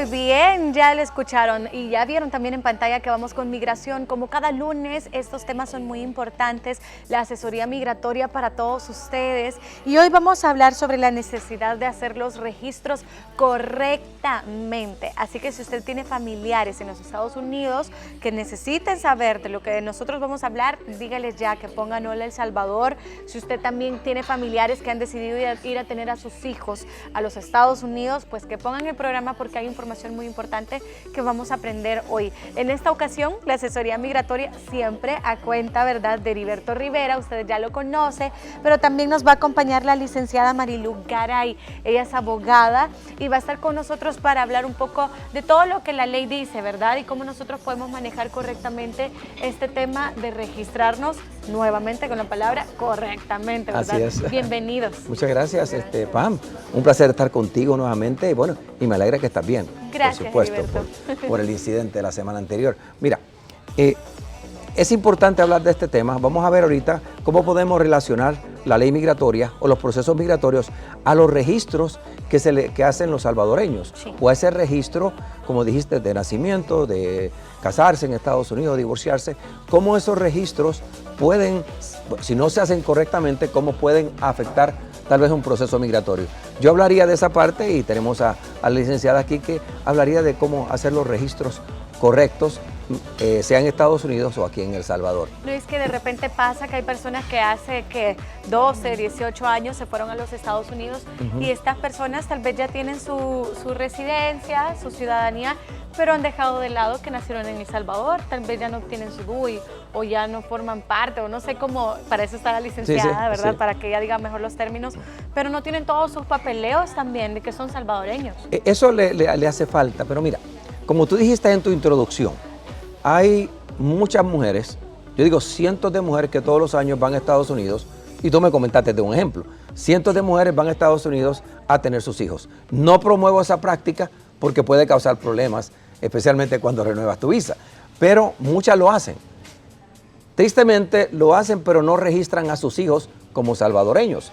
Muy bien, ya lo escucharon y ya vieron también en pantalla que vamos con migración. Como cada lunes, estos temas son muy importantes, la asesoría migratoria para todos ustedes. Y hoy vamos a hablar sobre la necesidad de hacer los registros correctamente. Así que si usted tiene familiares en los Estados Unidos que necesiten saber de lo que nosotros vamos a hablar, dígales ya que pongan Hola El Salvador. Si usted también tiene familiares que han decidido ir a tener a sus hijos a los Estados Unidos, pues que pongan el programa porque hay información muy importante que vamos a aprender hoy. En esta ocasión, la asesoría migratoria siempre a cuenta, ¿verdad?, de Heriberto Rivera, ustedes ya lo conocen, pero también nos va a acompañar la licenciada Marilu Garay. Ella es abogada y va a estar con nosotros para hablar un poco de todo lo que la ley dice, ¿verdad?, y cómo nosotros podemos manejar correctamente este tema de registrarnos nuevamente con la palabra correctamente, ¿verdad? Así es. Bienvenidos. Muchas gracias, Pam. Un placer estar contigo nuevamente y bueno, y me alegra que estás bien. Gracias, por supuesto, por el incidente de la semana anterior. Mira, es importante hablar de este tema. Vamos a ver ahorita cómo podemos relacionar la ley migratoria o los procesos migratorios a los registros que hacen los salvadoreños. Sí. O a ese registro, como dijiste, de nacimiento, de casarse en Estados Unidos, divorciarse, cómo esos registros pueden, si no se hacen correctamente, cómo pueden afectar tal vez un proceso migratorio. Yo hablaría de esa parte y tenemos a la licenciada aquí que hablaría de cómo hacer los registros correctos, sea en Estados Unidos o aquí en El Salvador. No es que de repente pasa que hay personas que hace que 12, 18 años se fueron a los Estados Unidos y estas personas tal vez ya tienen su residencia, su ciudadanía, pero han dejado de lado que nacieron en El Salvador, tal vez ya no tienen su DUI o ya no forman parte, o no sé cómo, para eso está la licenciada, ¿verdad? Sí. Para que ella diga mejor los términos, pero no tienen todos sus papeleos también de que son salvadoreños. Eso le hace falta, pero mira, como tú dijiste en tu introducción, hay muchas mujeres, yo digo cientos de mujeres que todos los años van a Estados Unidos, y tú me comentaste de un ejemplo, cientos de mujeres van a Estados Unidos a tener sus hijos. No promuevo esa práctica porque puede causar problemas, especialmente cuando renuevas tu visa, pero muchas lo hacen. Tristemente lo hacen, pero no registran a sus hijos como salvadoreños.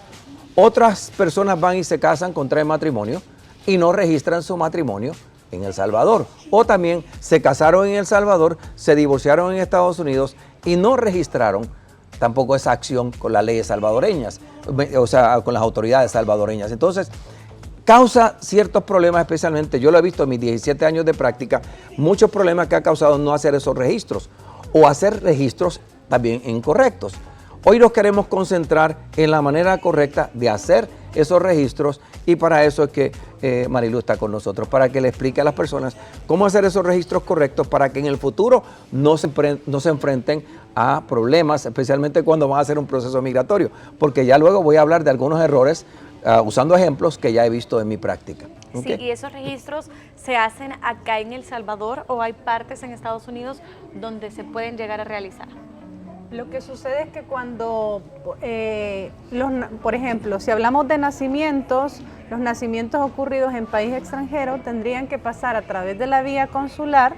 Otras personas van y se casan, contraen matrimonio y no registran su matrimonio en El Salvador. O también se casaron en El Salvador, se divorciaron en Estados Unidos y no registraron tampoco esa acción con las leyes salvadoreñas, o sea, con las autoridades salvadoreñas. Entonces, causa ciertos problemas, especialmente, yo lo he visto en mis 17 años de práctica, muchos problemas que ha causado no hacer esos registros o hacer registros también incorrectos. Hoy nos queremos concentrar en la manera correcta de hacer esos registros y para eso es que Marilu está con nosotros, para que le explique a las personas cómo hacer esos registros correctos para que en el futuro no se enfrenten a problemas, especialmente cuando van a hacer un proceso migratorio, porque ya luego voy a hablar de algunos errores usando ejemplos que ya he visto en mi práctica. ¿Okay? Sí, ¿y esos registros se hacen acá en El Salvador o hay partes en Estados Unidos donde se pueden llegar a realizar? Lo que sucede es que cuando, por ejemplo, si hablamos de nacimientos, los nacimientos ocurridos en país extranjero tendrían que pasar a través de la vía consular,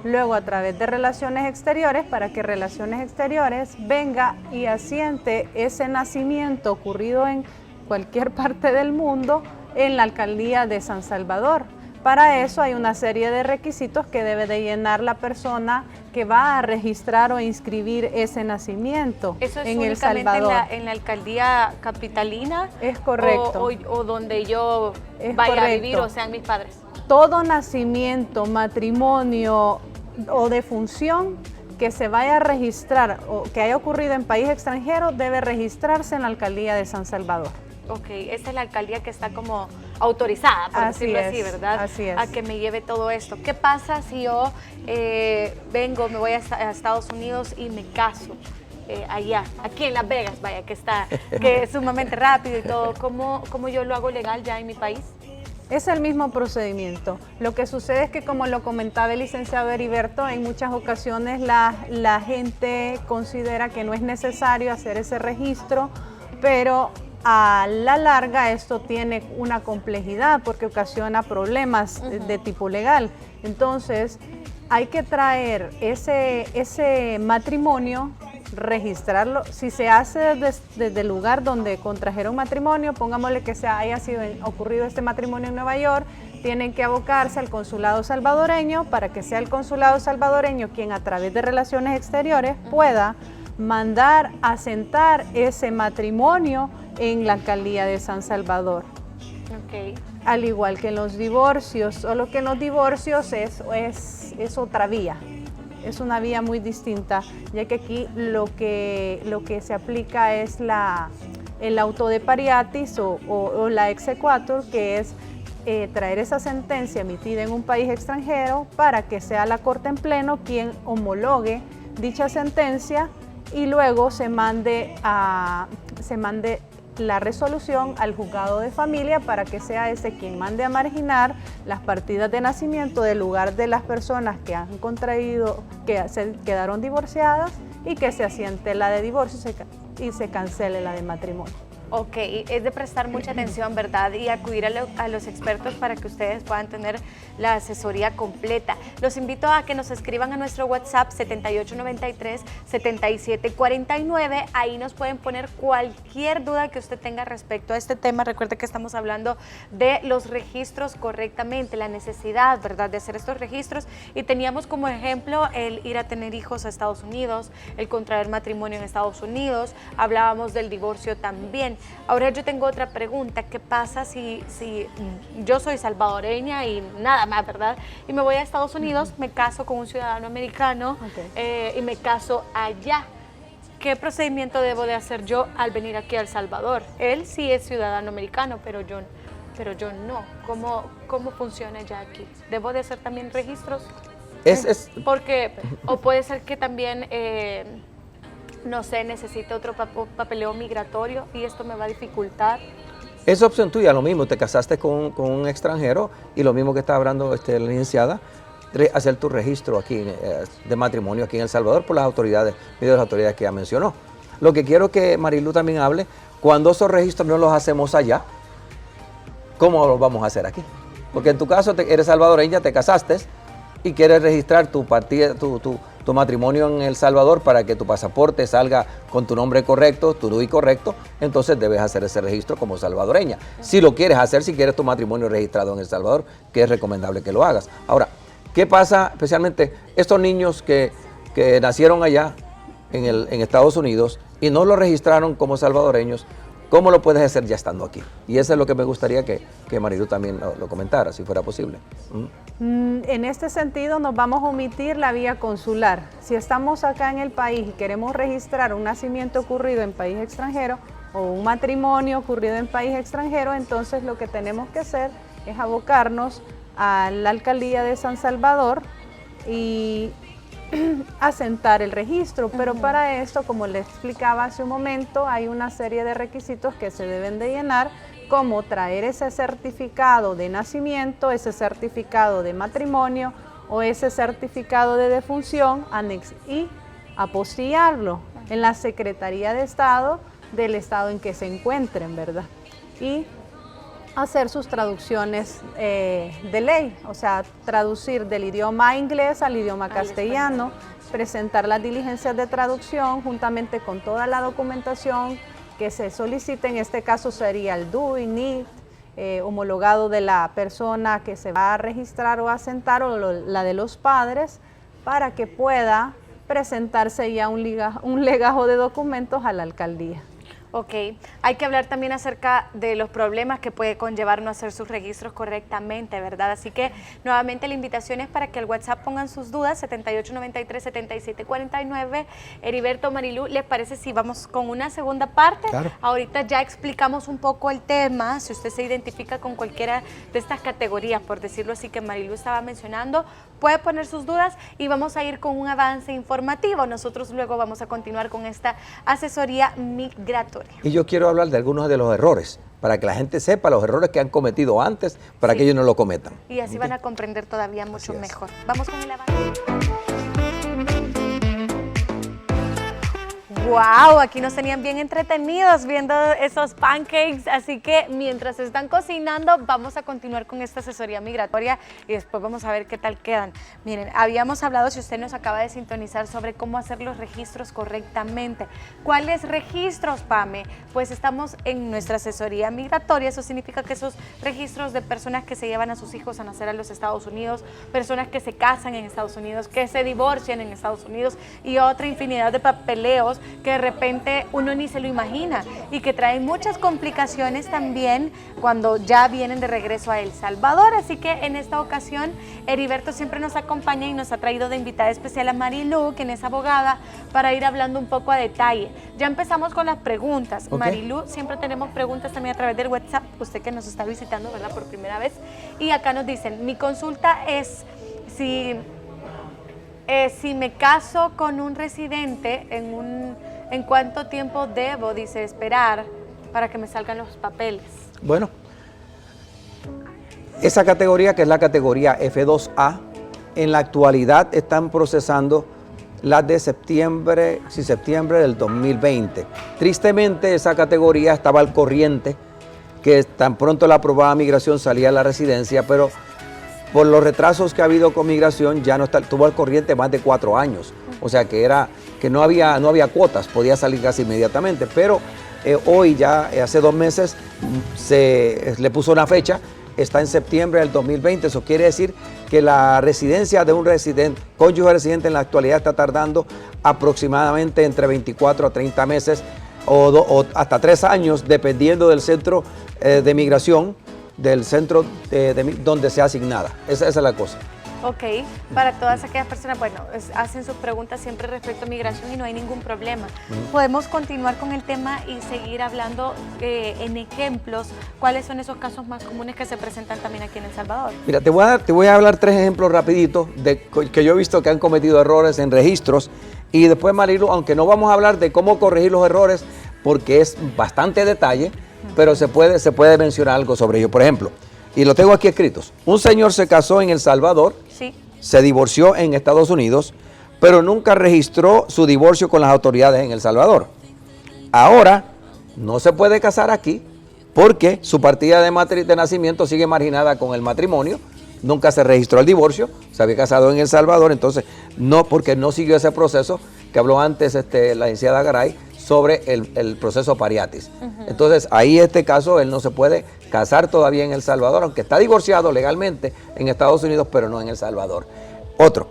luego a través de Relaciones Exteriores, para que Relaciones Exteriores venga y asiente ese nacimiento ocurrido en cualquier parte del mundo en la alcaldía de San Salvador. Para eso hay una serie de requisitos que debe de llenar la persona que va a registrar o inscribir ese nacimiento. ¿Eso es en únicamente El Salvador en la alcaldía capitalina? Es correcto. O donde yo vaya a vivir o sean mis padres. Todo nacimiento, matrimonio o defunción que se vaya a registrar o que haya ocurrido en país extranjero debe registrarse en la alcaldía de San Salvador. Ok, esa es la alcaldía que está como autorizada, por decirlo así, ¿verdad? Así es. A que me lleve todo esto. ¿Qué pasa si yo vengo, me voy a Estados Unidos y me caso allá, aquí en Las Vegas, vaya, que es sumamente rápido y todo? ¿Cómo yo lo hago legal ya en mi país? Es el mismo procedimiento. Lo que sucede es que, como lo comentaba el licenciado Heriberto, en muchas ocasiones la gente considera que no es necesario hacer ese registro, pero a la larga esto tiene una complejidad porque ocasiona problemas de tipo legal. Entonces hay que traer ese matrimonio registrarlo. Si se hace desde el lugar donde contrajeron matrimonio, pongámosle que haya sido ocurrido este matrimonio en Nueva York, tienen que abocarse al consulado salvadoreño para que sea el consulado salvadoreño quien a través de relaciones exteriores pueda mandar a asentar ese matrimonio en la alcaldía de San Salvador. Okay. Al igual que en los divorcios, solo que en los divorcios es otra vía. Es una vía muy distinta, ya que aquí lo que se aplica es el auto de pariatis o la exequatur, que es traer esa sentencia emitida en un país extranjero para que sea la corte en pleno quien homologue dicha sentencia y luego se mande la resolución al juzgado de familia para que sea ese quien mande a marginar las partidas de nacimiento del lugar de las personas que han contraído, que se quedaron divorciadas, y que se asiente la de divorcio y se cancele la de matrimonio. Ok, es de prestar mucha atención, ¿verdad? Y acudir a los expertos para que ustedes puedan tener la asesoría completa. Los invito a que nos escriban a nuestro WhatsApp 7893-7749. Ahí nos pueden poner cualquier duda que usted tenga respecto a este tema. Recuerde que estamos hablando de los registros correctamente, la necesidad, ¿verdad?, de hacer estos registros. Y teníamos como ejemplo el ir a tener hijos a Estados Unidos, el contraer matrimonio en Estados Unidos. Hablábamos del divorcio también. Ahora yo tengo otra pregunta. ¿Qué pasa si yo soy salvadoreña y nada más, ¿verdad? Y me voy a Estados Unidos, me caso con un ciudadano americano, y me caso allá? ¿Qué procedimiento debo de hacer yo al venir aquí a El Salvador? Él sí es ciudadano americano, pero yo no. ¿Cómo funciona ya aquí? ¿Debo de hacer también registros? Porque, o puede ser que también... no sé, necesite otro papeleo migratorio y esto me va a dificultar. Es opción tuya, lo mismo, te casaste con un extranjero y lo mismo que está hablando la licenciada, hacer tu registro aquí de matrimonio aquí en El Salvador por las autoridades, mediante las autoridades que ya mencionó. Lo que quiero que Marilu también hable, cuando esos registros no los hacemos allá, ¿cómo los vamos a hacer aquí? Porque en tu caso eres salvadoreña, te casaste y quieres registrar tu matrimonio en El Salvador para que tu pasaporte salga con tu nombre correcto, tu DUI correcto, entonces debes hacer ese registro como salvadoreña. Si lo quieres hacer, si quieres tu matrimonio registrado en El Salvador, que es recomendable que lo hagas. Ahora, ¿qué pasa especialmente estos niños que nacieron allá en Estados Unidos y no lo registraron como salvadoreños? ¿Cómo lo puedes hacer ya estando aquí? Y eso es lo que me gustaría que Marilu también lo comentara, si fuera posible. En este sentido nos vamos a omitir la vía consular. Si estamos acá en el país y queremos registrar un nacimiento ocurrido en país extranjero o un matrimonio ocurrido en país extranjero, entonces lo que tenemos que hacer es abocarnos a la alcaldía de San Salvador y asentar el registro, pero para esto, como le explicaba hace un momento, hay una serie de requisitos que se deben de llenar, como traer ese certificado de nacimiento, ese certificado de matrimonio o ese certificado de defunción y apostillarlo en la Secretaría de Estado del estado en que se encuentren, ¿verdad? Y hacer sus traducciones de ley, o sea, traducir del idioma inglés al idioma castellano, presentar las diligencias de traducción juntamente con toda la documentación que se solicite. En este caso sería el DUI, NIT, homologado de la persona que se va a registrar o asentar, o la de los padres, para que pueda presentarse ya un legajo de documentos a la alcaldía. Ok, hay que hablar también acerca de los problemas que puede conllevar no hacer sus registros correctamente, ¿verdad? Así que nuevamente la invitación es para que al WhatsApp pongan sus dudas, 7893-7749. Heriberto, Marilu, ¿les parece si vamos con una segunda parte? Claro. Ahorita ya explicamos un poco el tema, si usted se identifica con cualquiera de estas categorías, por decirlo así, que Marilu estaba mencionando, puede poner sus dudas y vamos a ir con un avance informativo. Nosotros luego vamos a continuar con esta asesoría migratoria. Y yo quiero hablar de algunos de los errores, para que la gente sepa los errores que han cometido antes, para que ellos no lo cometan. Y así van a comprender todavía mucho mejor. Vamos con el avance. Wow, aquí nos tenían bien entretenidos viendo esos pancakes, así que mientras están cocinando vamos a continuar con esta asesoría migratoria y después vamos a ver qué tal quedan. Miren, habíamos hablado, si usted nos acaba de sintonizar, sobre cómo hacer los registros correctamente. ¿Cuáles registros, Pame? Pues estamos en nuestra asesoría migratoria, eso significa que esos registros de personas que se llevan a sus hijos a nacer a los Estados Unidos, personas que se casan en Estados Unidos, que se divorcian en Estados Unidos y otra infinidad de papeleos que de repente uno ni se lo imagina y que traen muchas complicaciones también cuando ya vienen de regreso a El Salvador. Así que en esta ocasión Heriberto siempre nos acompaña y nos ha traído de invitada especial a Marilu, quien es abogada, para ir hablando un poco a detalle. Ya empezamos con las preguntas. Okay. Marilu, siempre tenemos preguntas también a través del WhatsApp, usted que nos está visitando, ¿verdad?, por primera vez. Y acá nos dicen, mi consulta es si me caso con un residente, ¿en cuánto tiempo debo, dice, esperar para que me salgan los papeles? Bueno, esa categoría, que es la categoría F2A, en la actualidad están procesando las de septiembre del 2020. Tristemente, esa categoría estaba al corriente, que tan pronto la aprobada migración salía a la residencia, pero por los retrasos que ha habido con migración ya no estuvo al corriente más de 4 años. O sea que no había cuotas, podía salir casi inmediatamente. Pero hoy ya, hace 2 meses, se le puso una fecha, está en septiembre del 2020. Eso quiere decir que la residencia de un cónyuge residente en la actualidad está tardando aproximadamente entre 24 a 30 meses o hasta 3 años, dependiendo del centro de migración, del centro donde sea asignada. Esa es la cosa. Ok, para todas aquellas personas, bueno, hacen sus preguntas siempre respecto a migración y no hay ningún problema. Podemos continuar con el tema y seguir hablando en ejemplos. ¿Cuáles son esos casos más comunes que se presentan también aquí en El Salvador? Mira, te voy a hablar 3 ejemplos rapiditos que yo he visto que han cometido errores en registros, y después, Marilu, aunque no vamos a hablar de cómo corregir los errores porque es bastante detalle, pero se puede mencionar algo sobre ello. Por ejemplo, y lo tengo aquí escritos, un señor se casó en El Salvador, sí, se divorció en Estados Unidos, pero nunca registró su divorcio con las autoridades en El Salvador. Ahora no se puede casar aquí porque su partida de nacimiento sigue marginada con el matrimonio, nunca se registró el divorcio, se había casado en El Salvador, entonces no, porque no siguió ese proceso que habló antes la licenciada Garay sobre el proceso pariatis. Entonces, ahí este caso, él no se puede casar todavía en El Salvador, aunque está divorciado legalmente en Estados Unidos, pero no en El Salvador. Otro,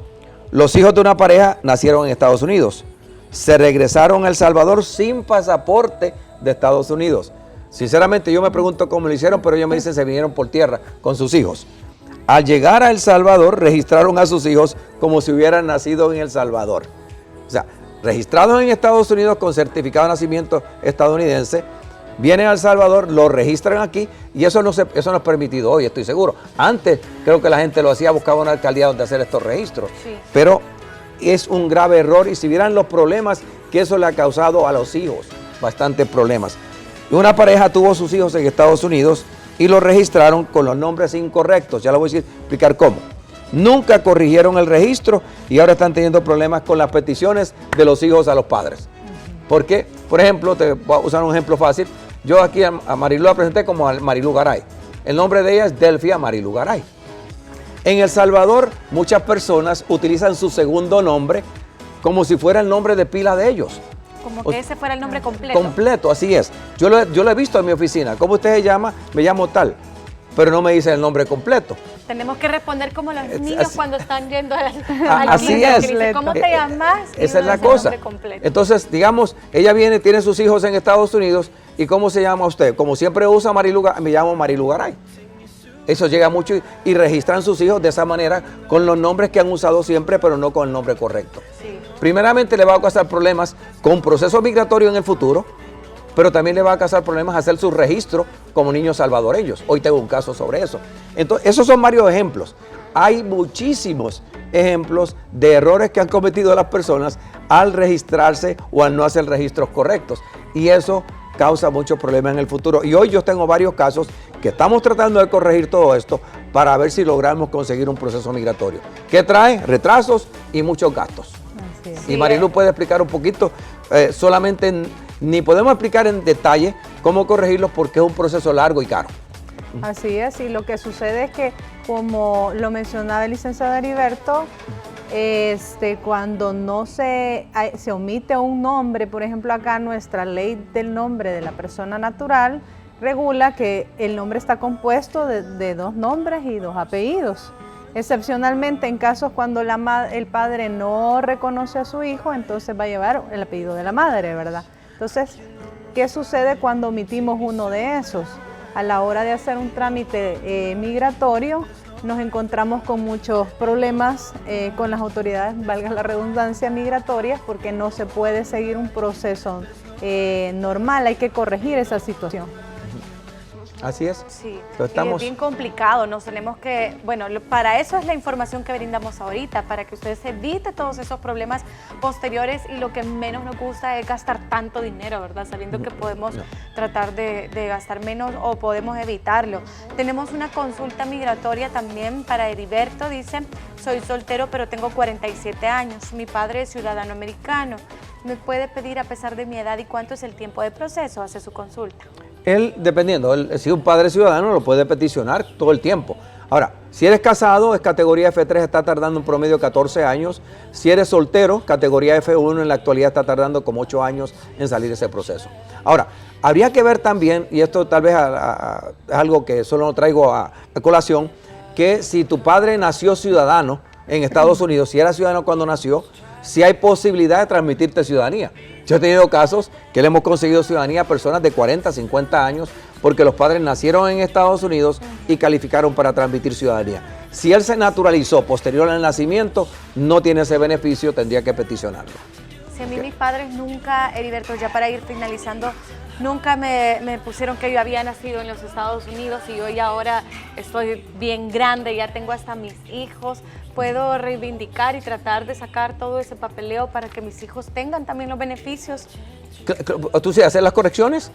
los hijos de una pareja nacieron en Estados Unidos, se regresaron a El Salvador sin pasaporte de Estados Unidos. Sinceramente, yo me pregunto cómo lo hicieron, pero ellos me dicen se vinieron por tierra con sus hijos. Al llegar a El Salvador, registraron a sus hijos como si hubieran nacido en El Salvador. O sea, registrados en Estados Unidos con certificado de nacimiento estadounidense, vienen a El Salvador, lo registran aquí, y eso no es permitido hoy, estoy seguro. Antes creo que la gente lo hacía, buscaba una alcaldía donde hacer estos registros. Sí. Pero es un grave error, y si vieran los problemas que eso le ha causado a los hijos, bastantes problemas. Y una pareja tuvo sus hijos en Estados Unidos y los registraron con los nombres incorrectos. Ya lo voy a explicar cómo. Nunca corrigieron el registro y ahora están teniendo problemas con las peticiones de los hijos a los padres. ¿Por qué? Por ejemplo, te voy a usar un ejemplo fácil. Yo aquí a Marilu la presenté como a Marilu Garay. El nombre de ella es Delfia Marilu Garay. En El Salvador, muchas personas utilizan su segundo nombre como si fuera el nombre de pila de ellos. Como que ese fuera el nombre completo. Completo, así es. Yo lo he visto en mi oficina. ¿Cómo usted se llama? Me llamo tal. Pero no me dice el nombre completo. Tenemos que responder como los niños cuando están yendo al así es. Dice, ¿cómo te llamas? Esa es la cosa. Entonces, digamos, ella viene, tiene sus hijos en Estados Unidos. ¿Y cómo se llama usted? Como siempre usa Marilu, me llamo Marilu Garay. Eso llega mucho y registran sus hijos de esa manera con los nombres que han usado siempre, pero no con el nombre correcto. Sí. Primeramente le va a causar problemas con proceso migratorio en el futuro, pero también le va a causar problemas hacer su registro como niños salvadoreños. Hoy tengo un caso sobre eso. Entonces, esos son varios ejemplos. Hay muchísimos ejemplos de errores que han cometido las personas al registrarse o al no hacer registros correctos. Y eso causa muchos problemas en el futuro. Y hoy yo tengo varios casos que estamos tratando de corregir todo esto para ver si logramos conseguir un proceso migratorio que trae retrasos y muchos gastos. Y Marilu puede explicar un poquito solamente ni podemos explicar en detalle cómo corregirlos porque es un proceso largo y caro. Así es, y lo que sucede es que, como lo mencionaba el licenciado Heriberto, cuando no se omite un nombre, por ejemplo acá nuestra ley del nombre de la persona natural regula que el nombre está compuesto de 2 nombres y 2 apellidos. Excepcionalmente en casos cuando el padre no reconoce a su hijo, entonces va a llevar el apellido de la madre, ¿verdad? Entonces, ¿qué sucede cuando omitimos uno de esos? A la hora de hacer un trámite migratorio, nos encontramos con muchos problemas con las autoridades, valga la redundancia, migratorias, porque no se puede seguir un proceso normal, hay que corregir esa situación. Así es. Sí, Entonces, y es bien complicado, nos tenemos que, bueno, para eso es la información que brindamos ahorita, para que ustedes eviten todos esos problemas posteriores, y lo que menos nos gusta es gastar tanto dinero, ¿verdad? Sabiendo que podemos tratar de gastar menos o podemos evitarlo. Tenemos una consulta migratoria también para Heriberto, dice: soy soltero pero tengo 47 años, mi padre es ciudadano americano, ¿me puede pedir a pesar de mi edad y cuánto es el tiempo de proceso? Hace su consulta. Él, dependiendo, si un padre ciudadano lo puede peticionar todo el tiempo. Ahora, si eres casado, es categoría F3, está tardando un promedio de 14 años. Si eres soltero, categoría F1 en la actualidad está tardando como 8 años en salir ese proceso. Ahora, habría que ver también, y esto tal vez es algo que solo lo traigo a colación, que si tu padre nació ciudadano en Estados Unidos, si era ciudadano cuando nació, si hay posibilidad de transmitirte ciudadanía. Yo he tenido casos que le hemos conseguido ciudadanía a personas de 40, 50 años porque los padres nacieron en Estados Unidos y calificaron para transmitir ciudadanía. Si él se naturalizó posterior al nacimiento, no tiene ese beneficio, tendría que peticionarlo. Si a mí mis padres nunca, Heriberto, ya para ir finalizando, nunca me pusieron que yo había nacido en los Estados Unidos y yo ya ahora estoy bien grande, ya tengo hasta mis hijos, puedo reivindicar y tratar de sacar todo ese papeleo para que mis hijos tengan también los beneficios. ¿Tú sí haces las correcciones?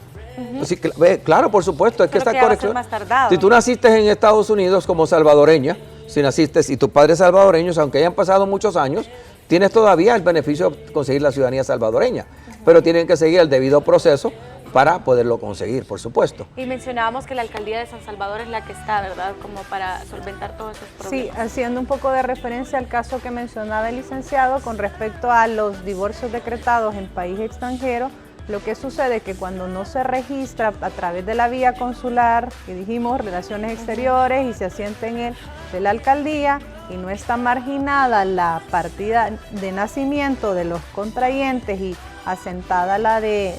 Sí, claro, por supuesto, es que esta corrección. Más tardado. Si tú naciste en Estados Unidos como salvadoreña, si naciste y tus padres salvadoreños, aunque hayan pasado muchos años, tienes todavía el beneficio de conseguir la ciudadanía salvadoreña, pero tienen que seguir el debido proceso para poderlo conseguir, por supuesto. Y mencionábamos que la alcaldía de San Salvador es la que está, ¿verdad? Como para solventar todos esos problemas. Sí, haciendo un poco de referencia al caso que mencionaba el licenciado con respecto a los divorcios decretados en país extranjero, lo que sucede es que cuando no se registra a través de la vía consular, que dijimos, relaciones exteriores, y se asienta en el de la alcaldía, y no está marginada la partida de nacimiento de los contrayentes y asentada la de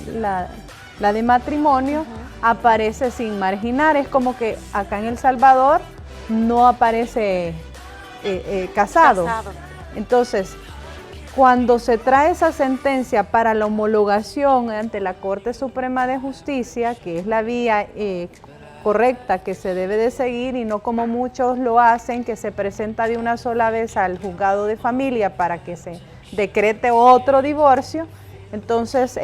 matrimonio, aparece sin marginar. Es como que acá en El Salvador no aparece casado. Entonces, cuando se trae esa sentencia para la homologación ante la Corte Suprema de Justicia, que es la vía correcta que se debe de seguir y no como muchos lo hacen, que se presenta de una sola vez al juzgado de familia para que se decrete otro divorcio, entonces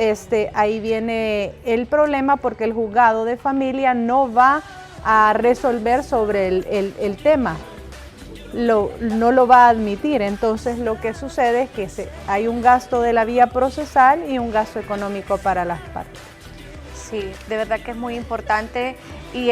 ahí viene el problema, porque el juzgado de familia no va a resolver sobre el tema. No lo va a admitir. Entonces lo que sucede es que hay un gasto de la vía procesal y un gasto económico para las partes. Sí, de verdad que es muy importante y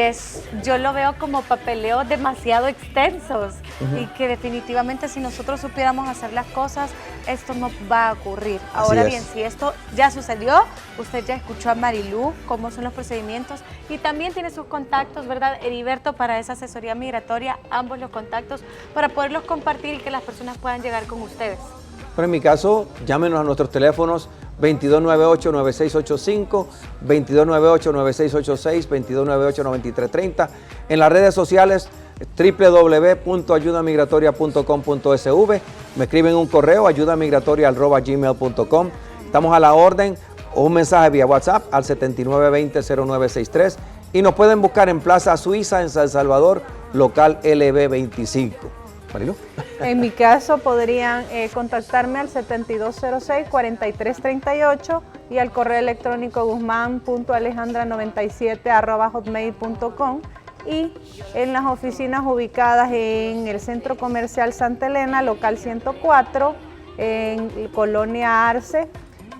yo lo veo como papeleos demasiado extensos y que definitivamente si nosotros supiéramos hacer las cosas, esto no va a ocurrir. Ahora bien, si esto ya sucedió, usted ya escuchó a Marilú cómo son los procedimientos y también tiene sus contactos, ¿verdad, Heriberto, para esa asesoría migratoria, ambos los contactos, para poderlos compartir y que las personas puedan llegar con ustedes? Pero en mi caso, llámenos a nuestros teléfonos 2298-9685, 2298-9686, 2298-9330. En las redes sociales www.ayudamigratoria.com.sv. Me escriben un correo ayudamigratoria@gmail.com. Estamos a la orden, o un mensaje vía WhatsApp al 7920-0963 y nos pueden buscar en Plaza Suiza en San Salvador, local LB25. Marilu. En mi caso podrían contactarme al 7206-4338 y al correo electrónico guzman.alejandra97@hotmail.com, y en las oficinas ubicadas en el Centro Comercial Santa Elena, local 104, en Colonia Arce,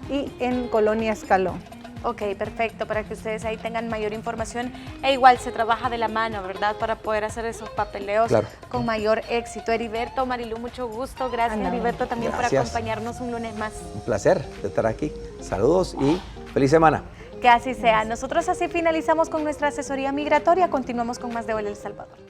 y en Colonia Escalón. Ok, perfecto, para que ustedes ahí tengan mayor información. E igual se trabaja de la mano, ¿verdad? Para poder hacer esos papeleos con mayor éxito. Heriberto, Marilu, mucho gusto. Gracias, Heriberto, también por acompañarnos un lunes más. Un placer de estar aquí. Saludos y feliz semana. Que así sea. Nosotros así finalizamos con nuestra asesoría migratoria. Continuamos con más de Hola El Salvador.